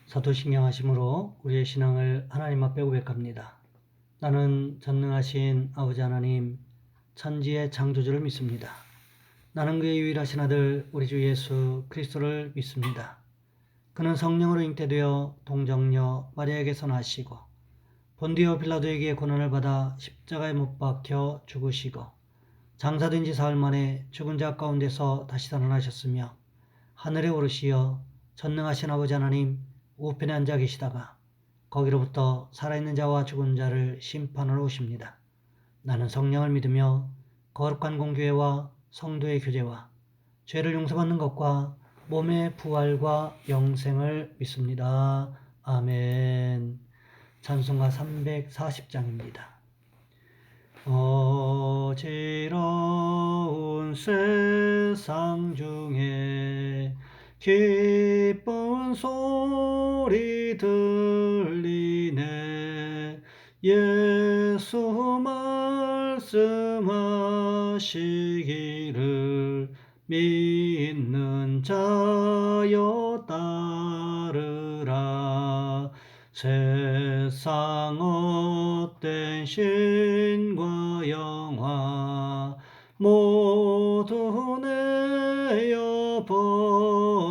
사도신경하심으로 우리의 신앙을 하나님 앞에 고백합니다. 나는 전능하신 아버지 하나님, 천지의 창조주를 믿습니다. 나는 그의 유일하신 아들 우리 주 예수 그리스도를 믿습니다. 그는 성령으로 잉태되어 동정녀 마리아에게서 나시고 본디오 빌라도에게 고난을 받아 십자가에 못 박혀 죽으시고 장사된 지 사흘 만에 죽은 자 가운데서 다시 살아나셨으며 하늘에 오르시어 전능하신 아버지 하나님 우편에 앉아 계시다가 거기로부터 살아있는 자와 죽은 자를 심판하러 오십니다. 나는 성령을 믿으며 거룩한 공교회와 성도의 교제와 죄를 용서받는 것과 몸의 부활과 영생을 믿습니다. 아멘. 찬송가 340장입니다. 어지러운 세상 중에 기쁜 소리 들리네. 예수 말씀하시기를 믿는 자여 따르라. 세상 헛된 신과 영화 모두 내어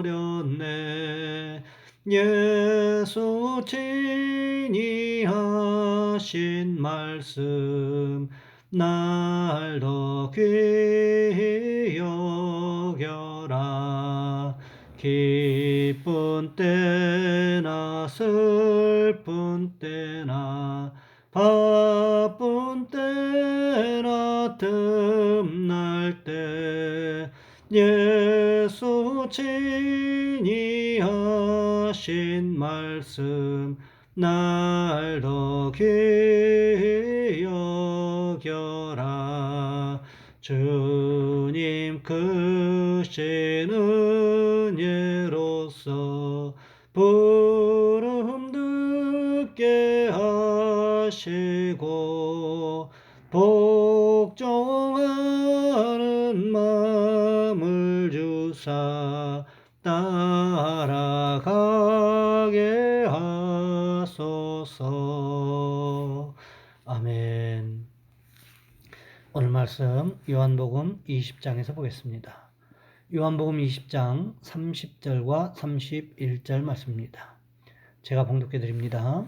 버렸네. 예수 친히 하신 말씀 날 더 귀히 여겨라. 기쁜 때나 슬픈 때나 바쁜 때나 틈날 때 예수 친히 하신 말씀 날 더 귀히 여겨라. 주님 크신 은혜로서 부름 듣게 하시고 복종하는 마음을 주사 따라가게 하소서. 아멘. 오늘 말씀 요한복음 20장에서 보겠습니다. 요한복음 20장 30절과 31절 말씀입니다. 제가 봉독해 드립니다.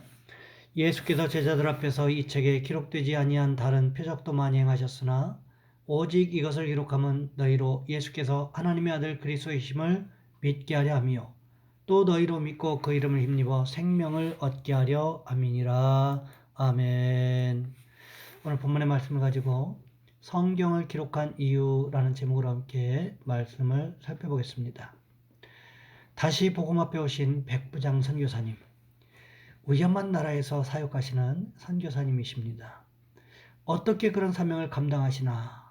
예수께서 제자들 앞에서 이 책에 기록되지 아니한 다른 표적도 많이 행하셨으나 오직 이것을 기록함은 너희로 예수께서 하나님의 아들 그리스도이심을 믿게 하려 함이요 또 너희로 믿고 그 이름을 힘입어 생명을 얻게 하려 함이니라. 아멘. 오늘 본문의 말씀을 가지고 성경을 기록한 이유라는 제목으로 함께 말씀을 살펴보겠습니다. 다시 복음 앞에 오신 백부장 선교사님, 위험한 나라에서 사역하시는 선교사님이십니다. 어떻게 그런 사명을 감당하시나?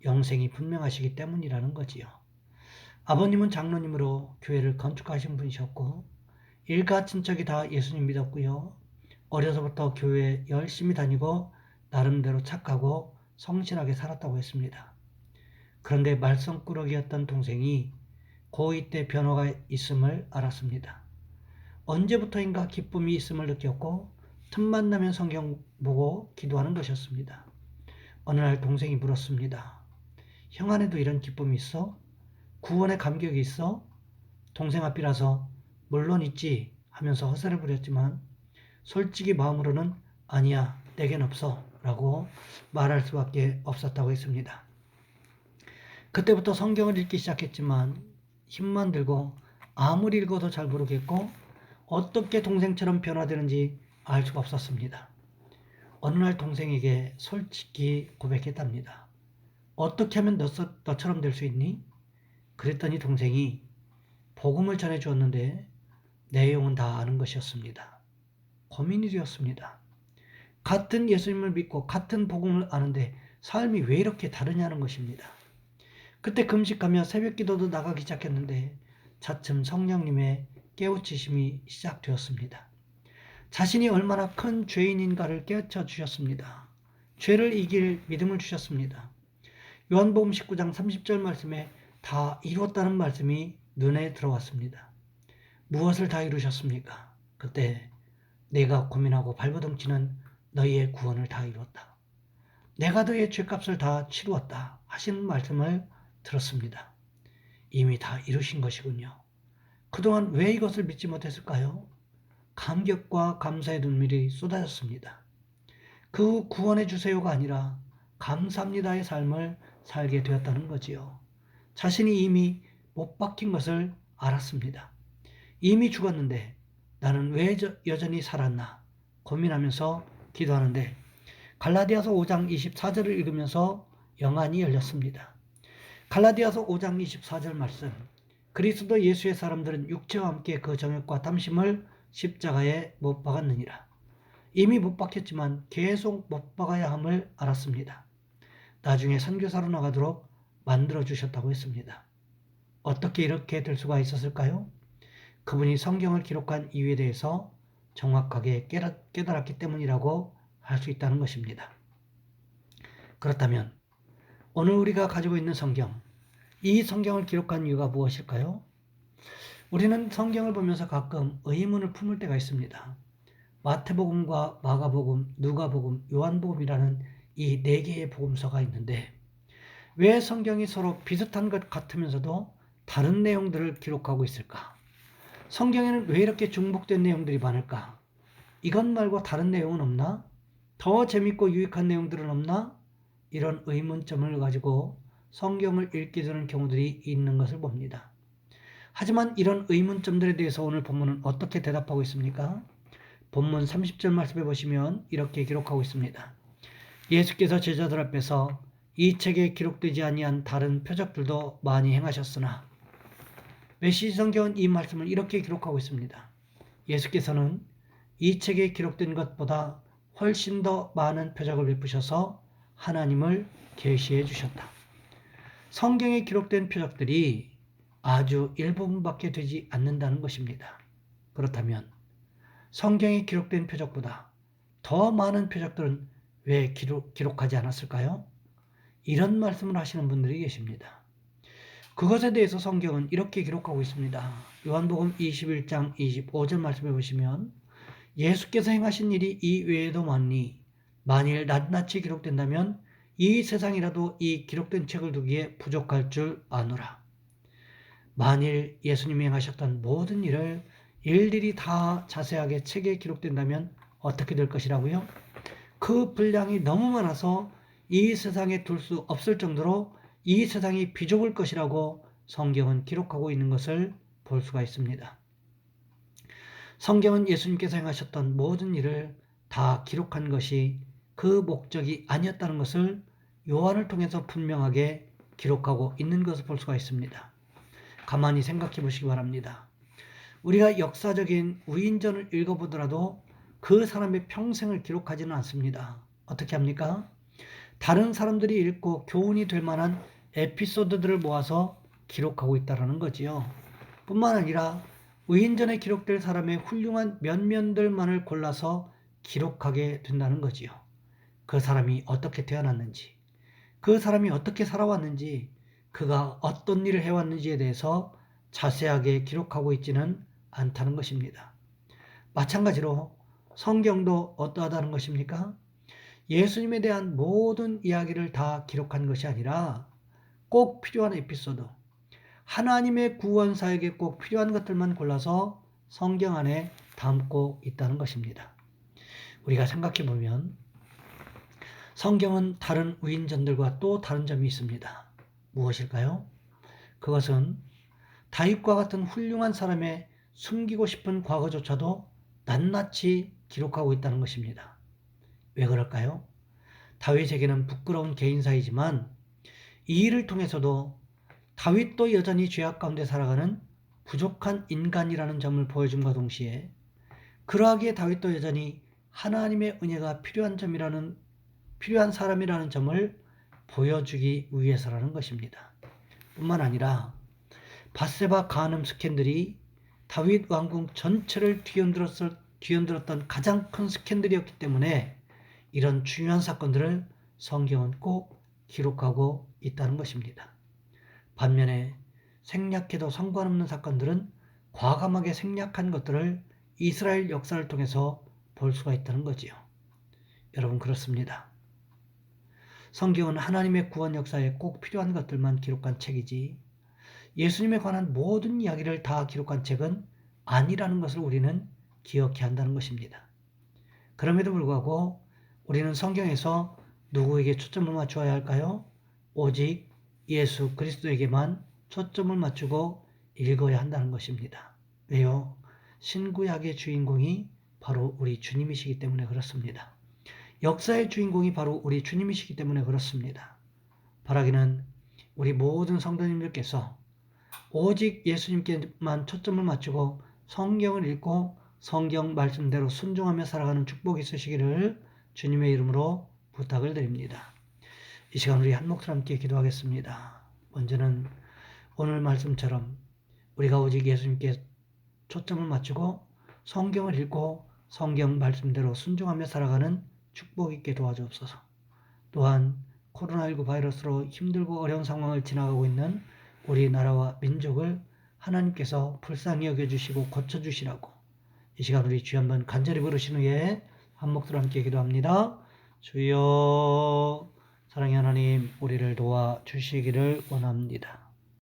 영생이 분명하시기 때문이라는 거지요. 아버님은 장로님으로 교회를 건축하신 분이셨고 일가 친척이 다 예수님 믿었고요. 어려서부터 교회에 열심히 다니고 나름대로 착하고 성실하게 살았다고 했습니다. 그런데 말썽꾸러기였던 동생이 고2 때 변화가 있음을 알았습니다. 언제부터인가 기쁨이 있음을 느꼈고 틈만 나면 성경 보고 기도하는 것이었습니다. 어느 날 동생이 물었습니다. 형 안에도 이런 기쁨이 있어? 구원의 감격이 있어? 동생 앞이라서 물론 있지 하면서 허세를 부렸지만 솔직히 마음으로는 아니야, 내겐 없어 라고 말할 수밖에 없었다고 했습니다. 그때부터 성경을 읽기 시작했지만 힘만 들고 아무리 읽어도 잘 모르겠고 어떻게 동생처럼 변화되는지 알 수가 없었습니다. 어느 날 동생에게 솔직히 고백했답니다. 어떻게 하면 너처럼 될 수 있니? 그랬더니 동생이 복음을 전해주었는데 내용은 다 아는 것이었습니다. 고민이 되었습니다. 같은 예수님을 믿고 같은 복음을 아는데 삶이 왜 이렇게 다르냐는 것입니다. 그때 금식하며 새벽기도도 나가기 시작했는데 차츰 성령님의 깨우치심이 시작되었습니다. 자신이 얼마나 큰 죄인인가를 깨우쳐 주셨습니다. 죄를 이길 믿음을 주셨습니다. 요한복음 19장 30절 말씀에 다 이루었다는 말씀이 눈에 들어왔습니다. 무엇을 다 이루셨습니까? 그때 내가 고민하고 발버둥치는 너희의 구원을 다 이루었다. 내가 너희의 죄값을 다 치루었다 하시는 말씀을 들었습니다. 이미 다 이루신 것이군요. 그동안 왜 이것을 믿지 못했을까요? 감격과 감사의 눈물이 쏟아졌습니다. 그 구원해 주세요가 아니라 감사합니다의 삶을 살게 되었다는 거지요. 자신이 이미 못 박힌 것을 알았습니다. 이미 죽었는데 나는 왜 여전히 살았나 고민하면서 기도하는데 갈라디아서 5장 24절을 읽으면서 영안이 열렸습니다. 갈라디아서 5장 24절 말씀. 그리스도 예수의 사람들은 육체와 함께 그 정욕과 탐심을 십자가에 못 박았느니라. 이미 못 박혔지만 계속 못 박아야 함을 알았습니다. 나중에 선교사로 나가도록 만들어 주셨다고 했습니다. 어떻게 이렇게 될 수가 있었을까요? 그분이 성경을 기록한 이유에 대해서 정확하게 깨달았기 때문이라고 할 수 있다는 것입니다. 그렇다면 오늘 우리가 가지고 있는 성경, 이 성경을 기록한 이유가 무엇일까요? 우리는 성경을 보면서 가끔 의문을 품을 때가 있습니다. 마태복음과 마가복음, 누가복음, 요한복음이라는 이 네 개의 복음서가 있는데 왜 성경이 서로 비슷한 것 같으면서도 다른 내용들을 기록하고 있을까? 성경에는 왜 이렇게 중복된 내용들이 많을까? 이것 말고 다른 내용은 없나? 더 재밌고 유익한 내용들은 없나? 이런 의문점을 가지고 성경을 읽게 되는 경우들이 있는 것을 봅니다. 하지만 이런 의문점들에 대해서 오늘 본문은 어떻게 대답하고 있습니까? 본문 30절 말씀해 보시면 이렇게 기록하고 있습니다. 예수께서 제자들 앞에서 이 책에 기록되지 아니한 다른 표적들도 많이 행하셨으나 메시지 성경은 이 말씀을 이렇게 기록하고 있습니다. 예수께서는 이 책에 기록된 것보다 훨씬 더 많은 표적을 베푸셔서 하나님을 계시해 주셨다. 성경에 기록된 표적들이 아주 일부분밖에 되지 않는다는 것입니다. 그렇다면 성경에 기록된 표적보다 더 많은 표적들은 왜 기록하지 않았을까요? 이런 말씀을 하시는 분들이 계십니다. 그것에 대해서 성경은 이렇게 기록하고 있습니다. 요한복음 21장 25절 말씀해 보시면 예수께서 행하신 일이 이 외에도 많으니 만일 낱낱이 기록된다면 이 세상이라도 이 기록된 책을 두기에 부족할 줄 아노라. 만일 예수님이 행하셨던 모든 일을 일일이 다 자세하게 책에 기록된다면 어떻게 될 것이라고요? 그 분량이 너무 많아서 이 세상에 둘 수 없을 정도로 이 세상이 비좁을 것이라고 성경은 기록하고 있는 것을 볼 수가 있습니다. 성경은 예수님께서 행하셨던 모든 일을 다 기록한 것이 그 목적이 아니었다는 것을 요한을 통해서 분명하게 기록하고 있는 것을 볼 수가 있습니다. 가만히 생각해 보시기 바랍니다. 우리가 역사적인 위인전을 읽어보더라도 그 사람의 평생을 기록하지는 않습니다. 어떻게 합니까? 다른 사람들이 읽고 교훈이 될 만한 에피소드들을 모아서 기록하고 있다는 거지요. 뿐만 아니라 위인전에 기록될 사람의 훌륭한 면면들만을 골라서 기록하게 된다는 거지요. 그 사람이 어떻게 태어났는지, 그 사람이 어떻게 살아왔는지, 그가 어떤 일을 해왔는지에 대해서 자세하게 기록하고 있지는 않다는 것입니다. 마찬가지로 성경도 어떠하다는 것입니까? 예수님에 대한 모든 이야기를 다 기록한 것이 아니라 꼭 필요한 에피소드, 하나님의 구원 사역에 꼭 필요한 것들만 골라서 성경 안에 담고 있다는 것입니다. 우리가 생각해 보면 성경은 다른 위인전들과 또 다른 점이 있습니다. 무엇일까요? 그것은 다윗과 같은 훌륭한 사람의 숨기고 싶은 과거조차도 낱낱이 기록하고 있다는 것입니다. 왜 그럴까요? 다윗에게는 부끄러운 개인사이지만 이 일을 통해서도 다윗도 여전히 죄악 가운데 살아가는 부족한 인간이라는 점을 보여줌과 동시에 그러하기에 다윗도 여전히 하나님의 은혜가 필요한 사람이라는 점을 보여주기 위해서라는 것입니다. 뿐만 아니라 밧세바 간음 스캔들이 다윗 왕궁 전체를 뒤흔들었던 가장 큰 스캔들이었기 때문에 이런 중요한 사건들을 성경은 꼭 기록하고 있다는 것입니다. 반면에 생략해도 상관없는 사건들은 과감하게 생략한 것들을 이스라엘 역사를 통해서 볼 수가 있다는 거지요. 여러분, 그렇습니다. 성경은 하나님의 구원 역사에 꼭 필요한 것들만 기록한 책이지 예수님에 관한 모든 이야기를 다 기록한 책은 아니라는 것을 우리는 기억해야 한다는 것입니다. 그럼에도 불구하고 우리는 성경에서 누구에게 초점을 맞추어야 할까요? 오직 예수 그리스도에게만 초점을 맞추고 읽어야 한다는 것입니다. 왜요? 신구약의 주인공이 바로 우리 주님이시기 때문에 그렇습니다. 역사의 주인공이 바로 우리 주님이시기 때문에 그렇습니다. 바라기는 우리 모든 성도님들께서 오직 예수님께만 초점을 맞추고 성경을 읽고 성경 말씀대로 순종하며 살아가는 축복이 있으시기를 주님의 이름으로 부탁을 드립니다. 이 시간 우리 한 목소리 함께 기도하겠습니다. 먼저는 오늘 말씀처럼 우리가 오직 예수님께 초점을 맞추고 성경을 읽고 성경 말씀대로 순종하며 살아가는 축복 있게 도와주옵소서. 또한 코로나19 바이러스로 힘들고 어려운 상황을 지나가고 있는 우리나라와 민족을 하나님께서 불쌍히 여겨주시고 고쳐주시라고 이 시간 우리 주여 한번 간절히 부르신 후에 한 목소리 함께 기도합니다. 주여, 사랑의 하나님, 우리를 도와주시기를 원합니다.